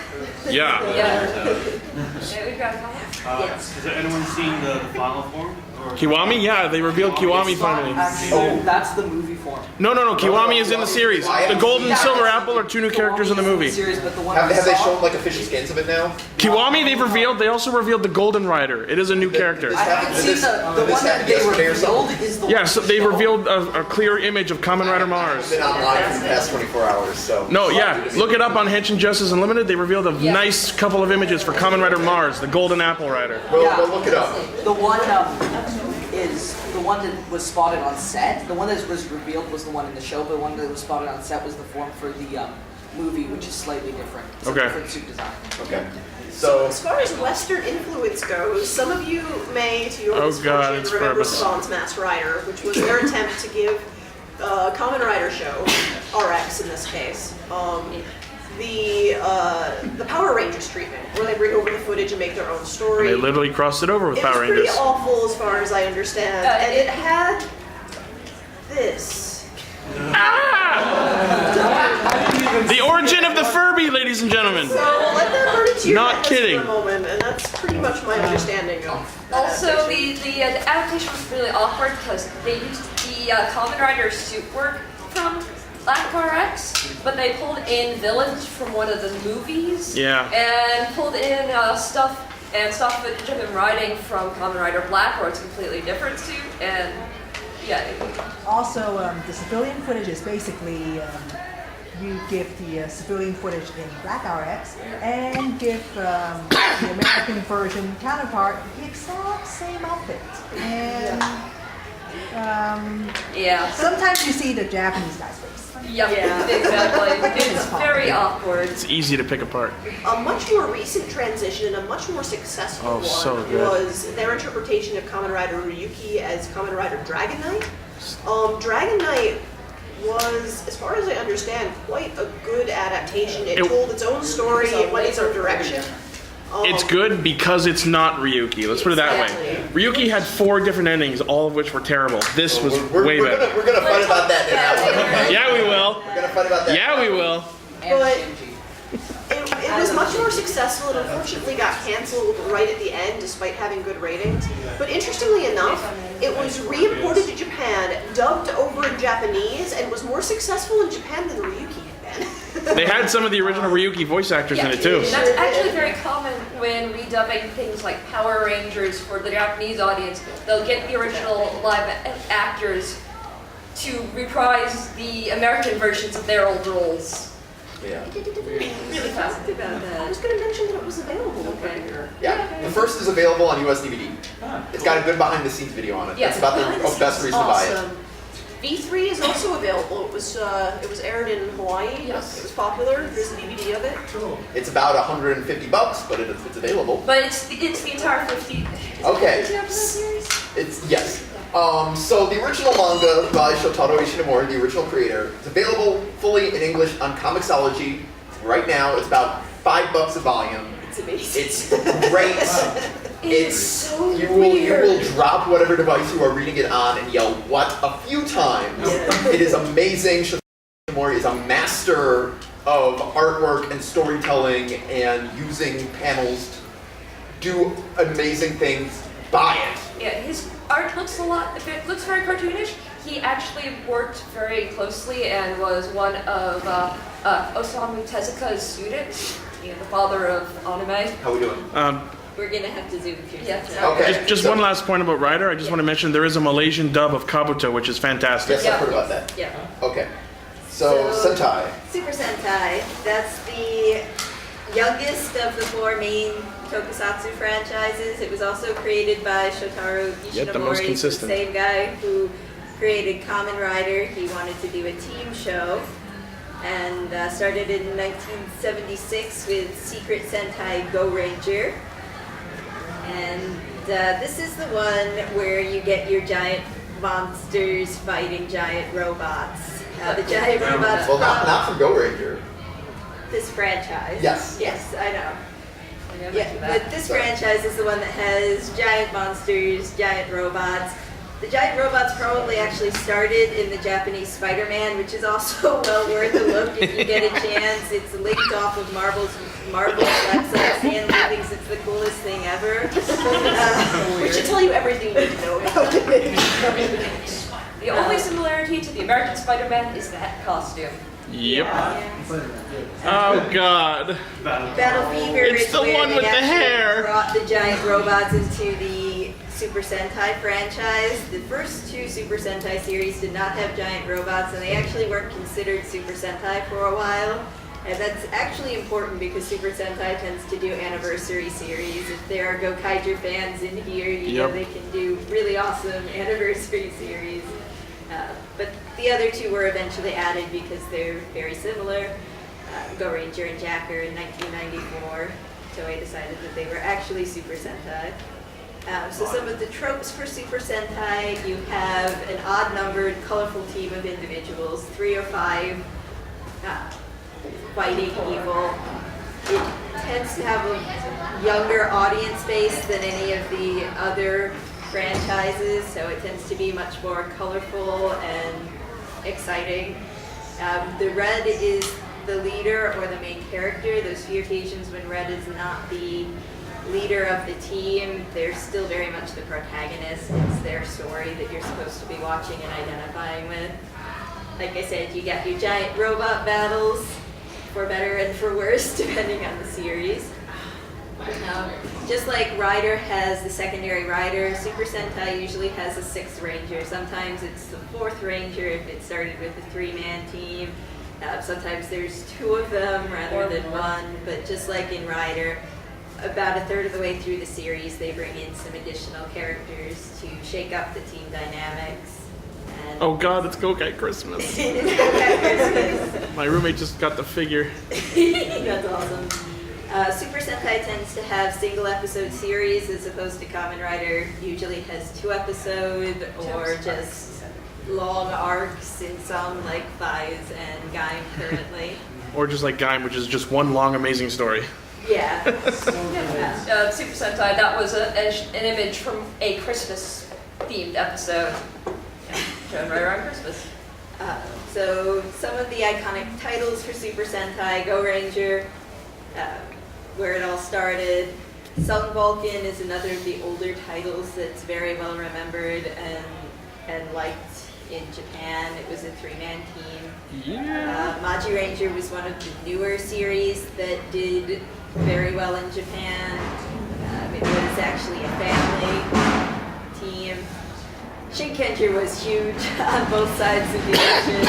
Yeah. Yeah, we've got comments. Yes. Has anyone seen the final form? Or- Kiwami? Yeah, they revealed Kiwami finally. Actually, that's the movie form. No, Kiwami is in the series. The Gold and Silver Apple are two new characters in the movie. Series, but the one Have we they saw- shown like official skins of it now? Kiwami they've revealed. They also revealed the Golden Rider. It is a new character. I haven't Did seen this- the did this one that happen they yesterday or revealed something? is the Yeah, so they revealed a clear image of Kamen Rider Mars. I've been online for the past 24 hours, so. No, yeah, look it up on Henshin Justice Unlimited. They revealed a nice couple of images for Kamen Rider Mars, the Golden Apple Rider. We'll look it up. The one is the one that was spotted on set. The one that was revealed was the one in the show, but the one that was spotted on set was the form for the movie, which is slightly different. It's Okay. a different suit design. Okay. So So, as far as Western influence goes, some of you may, to your Oh, misfortune, God, it's remember purpose. Spawn's Masked Rider, which was their attempt to give Kamen Rider show, RX in this case, the Power Rangers treatment, where they bring over the footage and make their own story. They literally crossed it over with It Power was pretty Rangers. awful as far as I understand, and it had this. The origin of the Furby, ladies and gentlemen. So let that burn into your Not heads kidding. for a moment, and that's pretty much my understanding of Also, adaptation. the adaptation was really awkward because they used the Kamen Rider suit work from Black RX, but they pulled in villains from one of the movies. Yeah. And pulled in stock footage of him riding from Kamen Rider Black, where it's a completely different suit. And yeah, Also, the civilian footage is basically you give the civilian footage in Black RX and give the American version counterpart the exact same outfit. And yeah. sometimes you see the Japanese guy's face. Yep, Yeah. exactly. It's fine. very awkward. It's easy to pick apart. A much more recent transition, a much more successful one, so good. was their interpretation of Kamen Rider Ryuki as Kamen Rider Dragon Knight. Dragon Knight was, as far as I understand, quite a good adaptation. It told its own story, it went its own direction. It's good because it's not Ryuki. Let's put it that way. Ryuki had 4 different endings, all of which were terrible. This was way better. We're gonna fight about that now. Okay? Yeah, we will. We're gonna fight about that. Yeah, we will. And But- Shinji. It was much more successful and unfortunately got canceled right at the end despite having good ratings. But interestingly enough, it was re-imported to Japan, dubbed over in Japanese, and was more successful in Japan than Ryuki had been. They had some of the original Ryuki voice actors in it too. That's actually very common when redubbing things like Power Rangers for the Japanese audience. They'll get the original live actors to reprise the American versions of their old roles. Yeah. Really fast. Talked about I that. was going to mention that it was available over here. Yeah. The first is available on US DVD. It's got a good behind the scenes video on it. Yeah. That's about the best reason to buy it. Awesome. V3 is also available. It was aired in Hawaii. Yes. It was popular. There's a DVD of it. It's about $150, but it's available. But it's the entire 50. Okay. 50 episode series? It's yes. So the original manga by Shotaro Ishinomori, the original creator, is available fully in English on Comixology right now. It's about $5 a volume. It's amazing. It's great. It's so you will drop whatever device you are reading it on and yell "what" a few times. Yeah. It is amazing. Shotaro Ishinomori is a master of artwork and storytelling and using panels to do amazing things. Buy it. Yeah, his art looks it looks very cartoonish. He actually worked very closely and was one of Osamu Tezuka's students, the father of anime. How we doing? We're gonna have to zoom through. Yeah. Okay. Just one last point about Rider. I just want to mention there is a Malaysian dub of Kabuto, which is fantastic. Yes, I've heard about that. Yeah. Okay. So Sentai. Super Sentai. That's the youngest of the 4 main Tokusatsu franchises. It was also created by Shotaro Yet the most Ishinomori, the consistent. same guy who created Kamen Rider. He wanted to do a team show and started in 1976 with Secret Sentai Go Ranger. And this is the one where you get your giant monsters fighting giant robots. The giant robots. Well, not from Go Ranger. This franchise. Yes. Yes, I know. Yeah, But this franchise is the one that has giant monsters, giant robots. The giant robots probably actually started in the Japanese Spider-Man, which is also well worth a look if you get a chance. It's linked off of Marvel's website. Stan Lee thinks it's the coolest thing ever. Which should tell you everything you need to know about it. The only similarity to the American Spider-Man is that costume. Yep. Spider-Man. Oh God. Battle Fever It's is the where one they with the actually hair. brought the giant robots into the Super Sentai franchise. The first two Super Sentai series did not have giant robots, and they actually weren't considered Super Sentai for a while. And that's actually important because Super Sentai tends to do anniversary series. If there are Gokaiger fans in here, you know they can do really awesome anniversary series. But the other two were eventually added because they're very similar. Go Ranger and Jacker in 1994. Toei decided that they were actually Super Sentai. So some of the tropes for Super Sentai, you have an odd-numbered, colorful team of individuals, 3 or 5, fighting evil. It tends to have a younger audience base than any of the other franchises, so it tends to be much more colorful and exciting. The Red is the leader or the main character. There's few occasions when Red is not the leader of the team. They're still very much the protagonist. It's their story that you're supposed to be watching and identifying with. Like I said, you got your giant robot battles, for better and for worse, depending on the series. Just like Rider has the secondary Rider, Super Sentai usually has a 6th Ranger. Sometimes it's the 4th Ranger if it started with a 3-man team. Sometimes there's 2 of them rather than 1, but just like in Rider, about a third of the way through the series, they bring in some additional characters to shake up the team dynamics. And Oh God, it's Gokai Christmas. it is Gokai Christmas. My roommate just got the figure. That's awesome. Super Sentai tends to have single episode series as opposed to Kamen Rider usually has 2 episode or just long arcs in some like Fies and Gaim currently. Or just like Gaim, which is just one long amazing story. Yeah. Super Sentai, that was an image from a Christmas-themed episode shown right around Christmas. So some of the iconic titles for Super Sentai, Go Ranger, where it all started. Sun Vulcan is another of the older titles that's very well remembered and liked in Japan. It was a 3-man team. Yeah. Maji Ranger was one of the newer series that did very well in Japan. It was actually a family team. Shinkenger was huge on both sides of the ocean.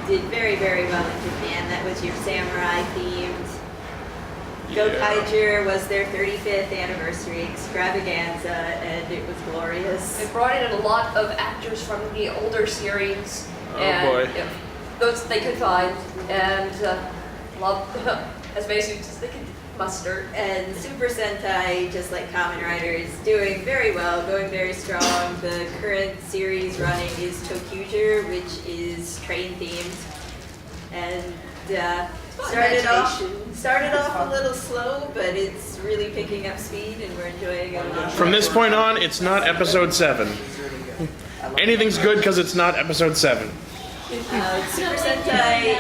Did very, very well in Japan. That was your samurai themed. Gokaiger was their 35th anniversary extravaganza, and it was glorious. They brought in a lot of actors from the older series. Oh, and, boy. you know, those they could find, and as many suits as they could muster. And Super Sentai, just like Kamen Rider, is doing very well, going very strong. The current series running is Tokusatsu, which is train themed, and started off a little slow, but it's really picking up speed, and we're enjoying it a lot. From this point on, it's not episode 7. Anything's good because it's not episode 7. Super Sentai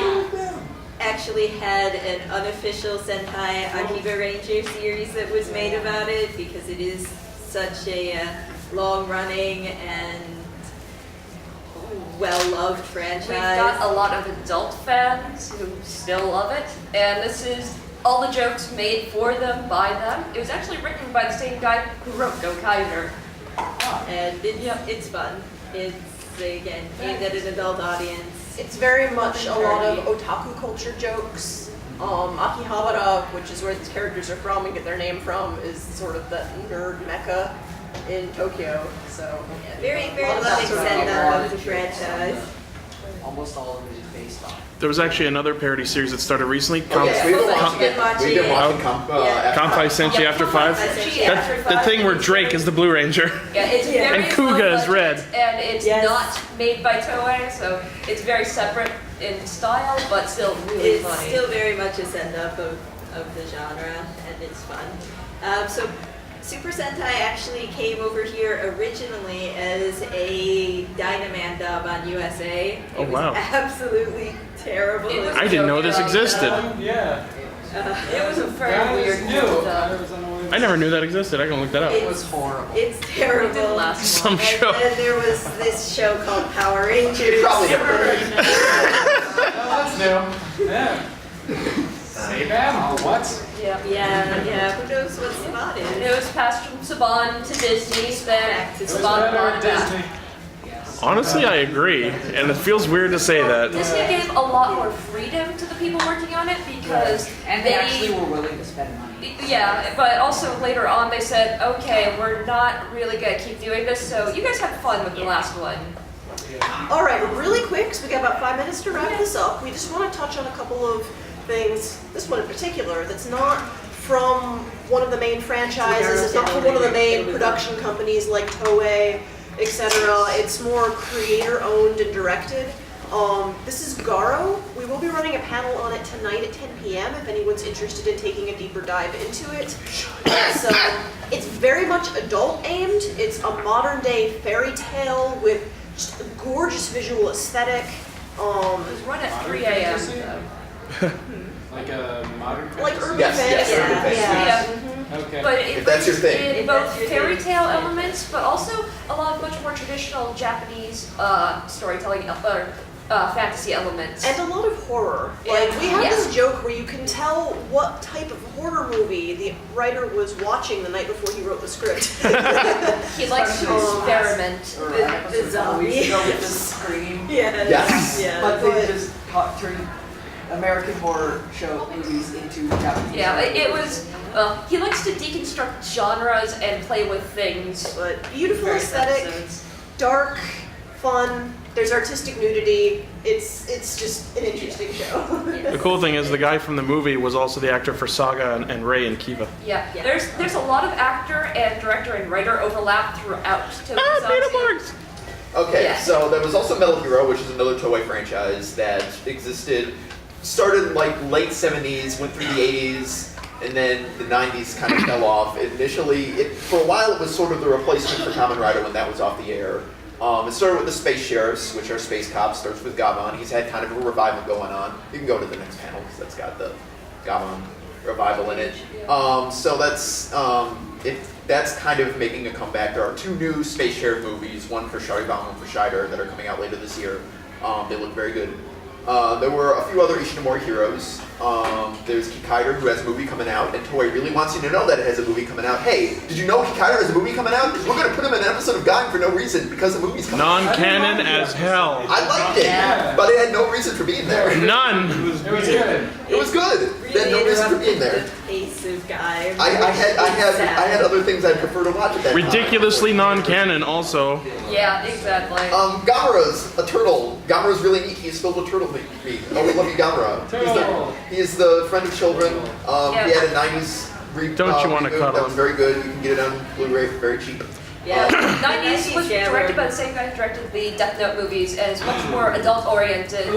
actually had an unofficial Sentai Akiba Ranger series that was made about it because it is such a long-running and well-loved franchise. We've got a lot of adult fans who still love it, and this is all the jokes made for them, by them. It was actually written by the same guy who wrote Gokaiger. And it's fun. It's, again, aimed at an adult audience. It's very much a lot of otaku culture jokes. Akihabara, which is where these characters are from and get their name from, is sort of the nerd mecca in Tokyo. So Very, very loving send-up of the franchise. almost all of it is based on. There was actually another parody series that started recently. Oh, yes, we've been Com- watching it. We've been watching Kanpai Senshi After 5. That's the thing where Drake is the Blue Ranger. Yeah, it's very And Kuga low is red. budget, and it's Yes. not made by Toei, so it's very separate in style, but still really It's funny. still very much a send-up of the genre, and it's fun. So Super Sentai actually came over here originally as a Dynaman dub on USA. It Oh, wow. was absolutely terrible. It was I didn't know this existed. Yeah. It was a very That weird is new. dub. I never knew that existed. I can look that up. It was horrible. It's terrible. It didn't last Some long. show. And there was this show called Power Rangers. You probably never heard of it. Oh, that's new. Yeah. Say that? What? Yeah. Who knows what Saban is? It was passed from Saban to Disney, then Back to It was Saban better brought at it back. Disney. Honestly, I agree, and it feels weird to say that. Disney gave a lot more freedom to the people working on it because And they actually were willing to spend money. Yeah, but also later on they said, okay, we're not really gonna keep doing this, so you guys have fun with the last one. All right, really quick, because we got about 5 minutes to wrap this up. We just want to touch on a couple of things. This one in particular, that's not from one of the main franchises. It's not from one of the main production companies like Toei, etc. It's more creator-owned and directed. This is Garo. We will be running a panel on it tonight at 10 p.m. if anyone's interested in taking a deeper dive into it. So it's very much adult-aimed. It's a modern-day fairy tale with just a gorgeous visual aesthetic. It was run at 3 a.m. though. Like a modern Like fantasy? urban Yes, yes, fantasy. urban fantasy. Yeah. Okay. But it If that's your brings thing. in If both that's your fairy thing. tale elements, but also a lot of much more traditional Japanese storytelling or fantasy elements. And a lot of horror. Like, we have Yes. this joke where you can tell what type of horror movie the writer was watching the night before he wrote the script. He likes to experiment. Or The episodes a couple weeks ago with the zombies. Scream. Yes. Yeah. But they just turned American horror show movies into Japanese. Yeah, horror it movies. was. He likes to deconstruct genres and play with things. But beautiful Various aesthetic, episodes. dark, fun. There's artistic nudity. It's just an interesting show. The cool thing is the guy from the movie was also the actor for Saga and Rei and Kiva. Yeah, there's a lot of actor and director and writer overlap throughout Tokusatsu. Beetleborgs! Okay, Yeah. so there was also Metal Hero, which is another Toei franchise that existed, started in like late 70s, went through the 80s, and then the 90s kind of fell off. Initially, for a while it was sort of the replacement for Kamen Rider when that was off the air. It started with the Space Sheriffs, which are space cops, starts with Gavan. He's had kind of a revival going on. You can go to the next panel because that's got the Gavan revival in it. So that's kind of making a comeback. There are 2 new Space Sheriff movies, one for Chariban, one for Shider, that are coming out later this year. They look very good. There were a few other Ishinomori heroes. There's Kikaider, who has a movie coming out, and Toei really wants you to know that it has a movie coming out. Hey, did you know Kikaider has a movie coming out? Because we're going to put him in an episode of Gaim for no reason, because the movie's coming out. Non-canon as hell. I liked it, but it had no reason for being there. None. It was good. It was good. It had no reason for being there. The pace of Guy. I had other things I'd prefer to watch at that time. Ridiculously non-canon also. Yeah, exactly. Gamera's a turtle. Gamera's really neat. He's filled with turtle meat. Oh, we love you, Gamera. Turtle. He is the friend of children. Yeah. He had a 90s Don't you wanna reboot cuddle that was him? very good. You can get it on Blu-ray for very cheap. Yeah. 90s was yeah, directed by the same guy who directed the Death Note movies, and it's much more adult-oriented.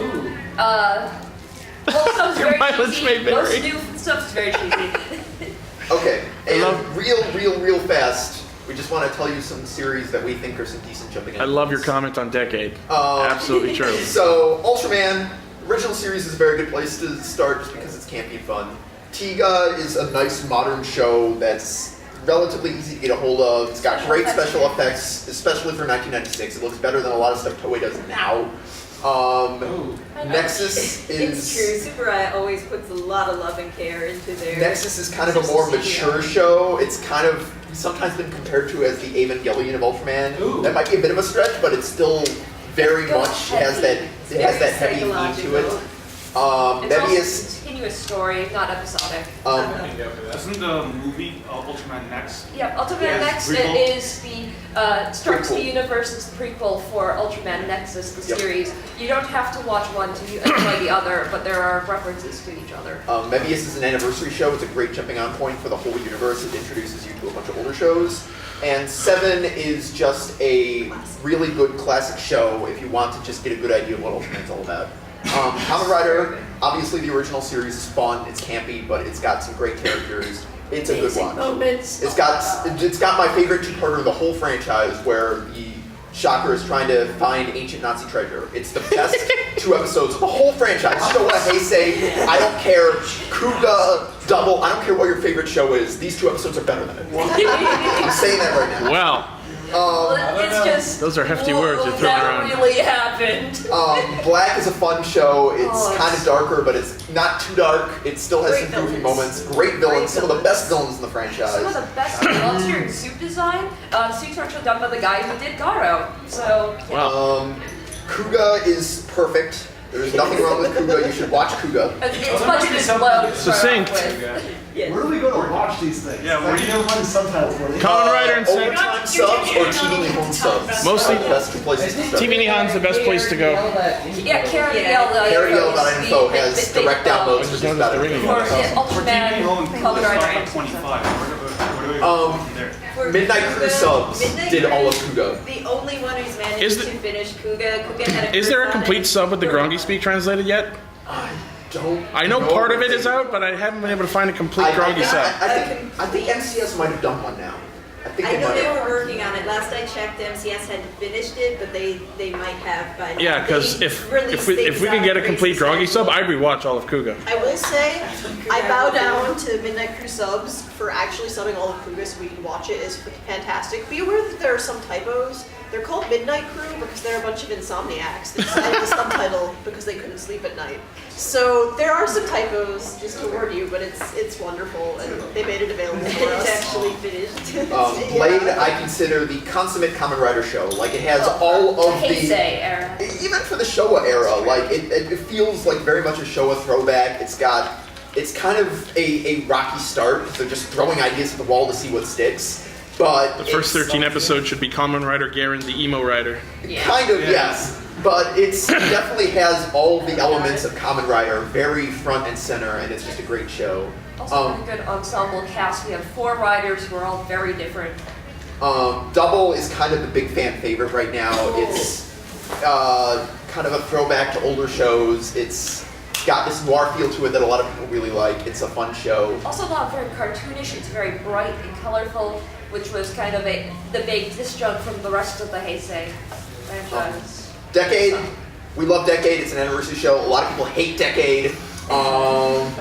Most stuff's Your very mileage may cheesy. vary. Most new stuff's very cheesy. Okay, and love- real fast, we just want to tell you some series that we think are some decent jumping in. I love your comment on Decade. Um, Absolutely true. So, Ultraman, original series is a very good place to start just because it's campy and fun. Tiga is a nice modern show that's relatively easy to get a hold of. It's got great special effects, especially for 1996. It looks better than a lot of stuff Toei does now. Nexus It's true. is... Super Eye always puts a lot of love and care into their. Nexus is kind of a more mature show. It's kind of sometimes been compared to as the Evangelion of Ultraman. Ooh. That might be a bit of a stretch, but it's still very Goes much has that heavy. heavy theme to it. Psychological. It's also Mebius, a continuous story, not episodic. fantastic. I can go for that. Isn't the movie Ultraman Next? Yeah, Ultraman Yes, Next prequel. is the starts Prequel. the universe's prequel for Ultraman Nexus, the Yep. series. You don't have to watch one to enjoy the other, but there are references to each other. Maybe this is an anniversary show. It's a great jumping on point for the whole universe. It introduces you to a bunch of older shows. And 7 is just a really good classic show if you want to just get a good idea of what Ultraman's all about. Kamen Rider, obviously the original series is fun, it's campy, but it's got some great characters. It's a good Amazing watch. moments. It's got my favorite two-parter of the whole franchise where the Shocker is trying to find ancient Nazi treasure. It's the best 2 episodes of the whole franchise. Showa, Heisei, I don't care. Kuga, Double, I don't care what your favorite show is. These 2 episodes are better than it. I'm saying that right now. Well, It's just those are hefty words you're throwing that around. really happened. Black is a fun show. It's Oh, kind of darker, but it's not too dark. It still has Great some goofy villains. moments. Great villains. Some of the best villains in the Some of franchise. the best villains here in suit design. Suits are actually done by the guy who did Garo. So Wow. Kuga is perfect. There's nothing wrong with Kuga. You should watch Kuga. it's budgeted low. to start Succinct. off with. Okay. Where are we going to watch these things? Yeah, where Like, do you know, find subtitles for these. Kamen Rider and Sentai. Overtime subs or TV Nihon subs. Mostly are the best 2 places to start. TV Nihon's the best place to go. Yeah, Karen Yeah. Info has direct downloads for just about the ringing For everything. Ultraman, Kamen Rider, Starting and 25. Where do we go from there? For Midnight Crew subs Midnight did Crew all of is Kuga. The only one who's managed Is to the- finish Kuga. Kuga had a Is there a first complete on sub with the it. Grongi speak translated yet? I know part of it is out, but I haven't been able to find a complete Grongi sub. I think MCS might have done one now. I think I they know might they have. were working on it. Last I checked, MCS hadn't finished it, but they might have by now. Yeah, because They if released we things could on get a Crazy complete Grongi sub, Schedule. I'd rewatch all of Kuga. I will say, I bow down to Midnight Crew subs for actually subbing all of Kuga so we can watch it. Is fantastic. Be aware that there are some typos. They're called Midnight Crew because they're a bunch of insomniacs that decided to subtitle because they couldn't sleep at night. So there are some typos, just to warn you, but it's wonderful and they made it available for It's us. actually finished. Blade, I consider the consummate Kamen Rider show. Like, it has all of the... Heisei era. Even for the Showa era, like, it feels like very much a Showa throwback. It's kind of a rocky start, because they're just throwing ideas at the wall to see what sticks. But The first 13 episodes should be Kamen Rider Garen, the emo rider. kind of, yes. But it definitely has all the elements of Kamen Rider very front and center, and it's just a great show. Also a good ensemble cast. We have 4 riders who are all very different. Double is kind of the big fan favorite right now. It's kind of a throwback to older shows. It's got this noir feel to it that a lot of people really like. It's a fun show. Also not very cartoonish. It's very bright and colorful, which was kind of the big disjunct from the rest of the Heisei franchise. Decade, we love Decade. It's an anniversary show. A lot of people hate Decade.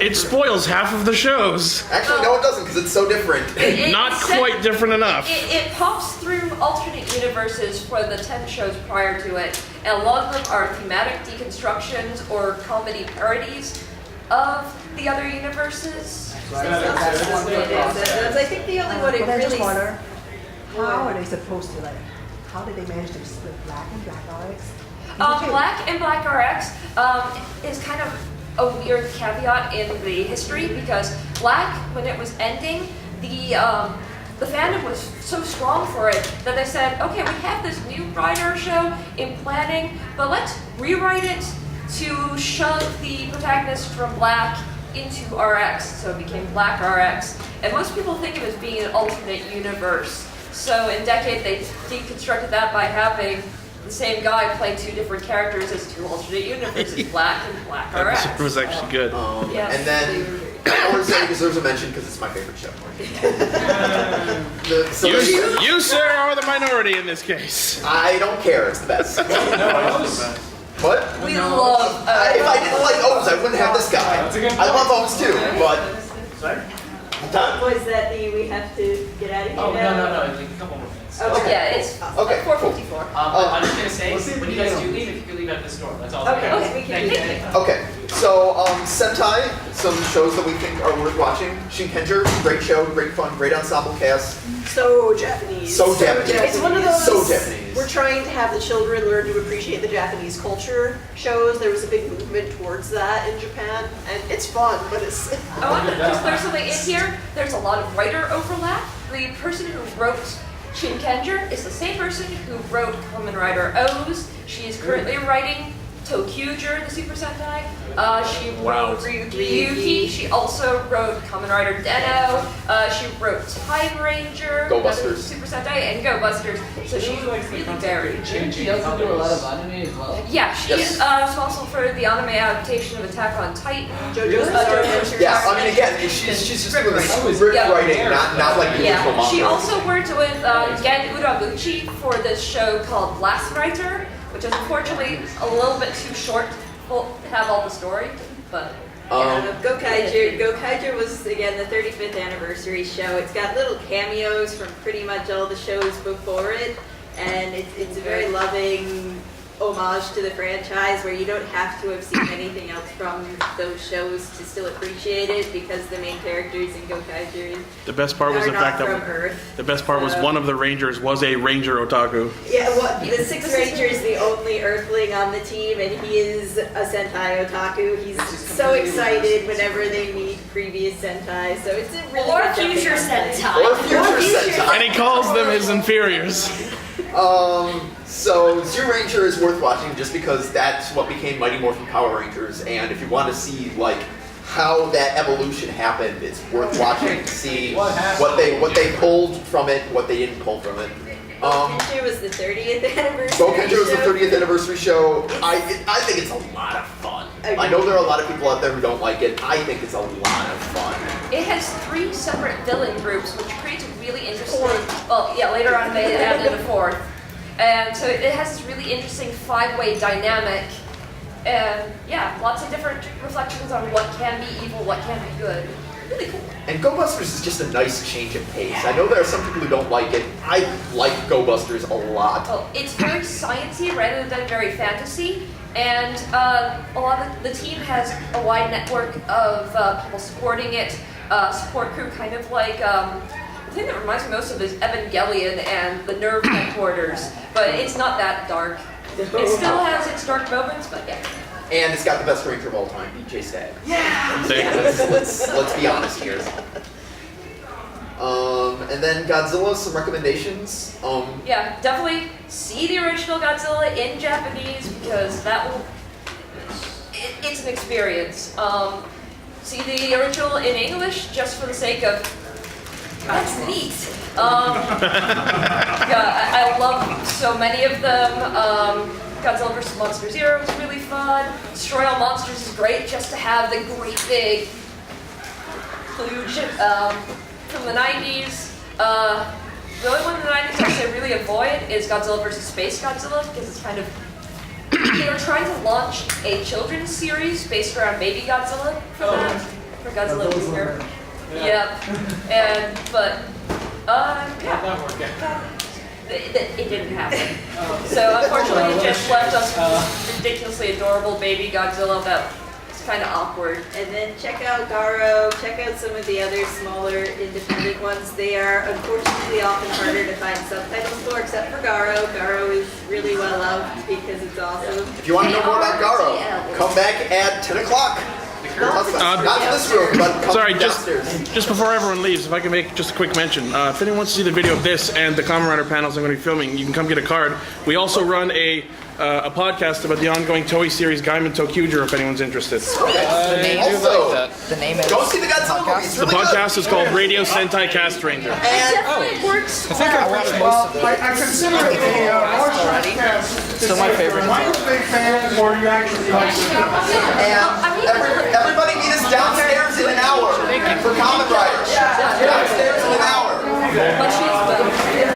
It spoils half of the shows. Actually, no, it doesn't because it's so different. Not quite different enough. It pops through alternate universes for the 10 shows prior to it, and a lot of them are thematic deconstructions or comedy parodies of the other universes. That's I think the only one it But I just really. wonder, how are they supposed to how did they manage to split Black and Black RX? Black and Black RX is kind of a weird caveat in the history because Black, when it was ending, the fandom was so strong for it that they said, okay, we have this new Rider show in planning, but let's rewrite it to shove the protagonist from Black into RX, so it became Black RX. And most people think of it as being an alternate universe. So in Decade, they deconstructed that by having the same guy play 2 different characters as 2 alternate universes, Black and Black RX. It was actually good. Yes. And then I want to say it deserves a mention because it's my favorite show. You, sir, are the minority in this case. I don't care. It's the best. What? We love. If I didn't like O's, I wouldn't have this guy. That's a good I love O's too, but I'm done. Was that we have to get out of here Oh, now? no, like a couple more minutes. Okay. Yeah, it's Okay, cool. 4:54. I'm just gonna say, Let's see if when we you guys can- do leave, if you could leave at this door, that's all. Okay, I'm we can Thank do you. that. Okay. So, Sentai, some shows that we think are worth watching. Shinkenger, great show, great fun, great ensemble cast. So Japanese. So Japanese. It's one of those. So Japanese. We're trying to have the children learn to appreciate the Japanese culture shows. There was a big movement towards that in Japan, and it's fun, but it's. I want to just throw something in here. There's a lot of writer overlap. The person who wrote Shinkenger is the same person who wrote Kamen Rider O's. She is currently writing Tokusatsu, the Super Sentai. She wrote Ryuki. She also wrote Kamen Rider Den-O. She wrote Time Ranger, Go another Busters. Super Sentai, and Go Busters. So she's really varied. Didn't she also do a lot of anime as well? Yeah, she is responsible for the anime adaptation of Attack on Titan. JoJo's Bizarre Adventure. Yeah, I mean, again, she's just doing the script Yeah. writing, not like the original Yeah, manga. she also worked with Gen Urabuchi for this show called Blast Writer, which is unfortunately a little bit too short to have all the story, but Gokaiger was, again, the 35th anniversary show. It's got little cameos from pretty much all the shows before it, and it's a very loving homage to the franchise where you don't have to have seen anything else from those shows to still appreciate it, because the main characters in Gokaiger The best part was are the fact not from that Earth. the best part was one of the Rangers was a Ranger otaku. Yeah, well, the Sixth Ranger is the only Earthling on the team, and he is a Sentai otaku. He's so excited whenever they meet previous Sentai, so it's a really Or good jumping future on point. Sentai. Or future Sentai. And he calls them his inferiors. So Zero Ranger is worth watching just because that's what became Mighty Morphin Power Rangers, and if you want to see like how that evolution happened, it's worth watching to see what they pulled from it, what they didn't pull from it. Gokaiger was the 30th anniversary. Gokaiger was the show. 30th anniversary show. I think it's a lot of fun. I know there are a lot of people out there who don't like it. I think it's a lot of fun. it has 3 separate villain groups, which creates a really interesting. Well, yeah, later on they added a 4th, and so it has this really interesting 5-way dynamic. And yeah, lots of different reflections on what can be evil, what can be good. Really cool. And Go Busters is just a nice change of pace. I know there are some people who don't like it. I like Go Busters a lot. Well, it's very sciencey rather than very fantasy, and a lot of the team has a wide network of people supporting it. Support crew, kind of like the thing that reminds me most of is Evangelion and the Nerve headquarters, but it's not that dark. It still has its dark moments, but yeah. And it's got the best Ranger of all time, DJ Stag. Yeah. Let's be honest here. And then Godzilla, some recommendations. Yeah, definitely see the original Godzilla in Japanese because that will. It's an experience. See the original in English just for the sake of. That's neat. Yeah, I love so many of them. Godzilla vs. Monster Zero is really fun. Destroy All Monsters is great just to have the great big kludge from the 90s. The only one in the 90s I say really avoid is Godzilla vs. Space Godzilla because it's kind of. They were trying to launch a children's series based around Baby Godzilla for that. For Godzilla Jr. Yep. But it didn't happen. So unfortunately, it just left us with this ridiculously adorable baby Godzilla that was kind of awkward. And then check out Garo, check out some of the other smaller independent ones. They are unfortunately often harder to find subtitles for, except for Garo. Garo is really well loved because it's awesome. If you want to know more about Garo, come back at 10 o'clock. Not in this room, but come Sorry, downstairs. just before everyone leaves, if I can make just a quick mention. If anyone wants to see the video of this and the Kamen Rider panels I'm going to be filming, you can come get a card. We also run a podcast about the ongoing Toei series Gaiman Tokuger if anyone's interested. The name is Go see the Godzilla movie. It's The really podcast is called Radio Sentai Cast Ranger. good. Definitely works. I think I've watched most of it. I consider it a already. Still my favorite. I'm a big fan, or you actually like it. And everybody meet us downstairs in an hour for Kamen Rider. Downstairs in an hour. But she's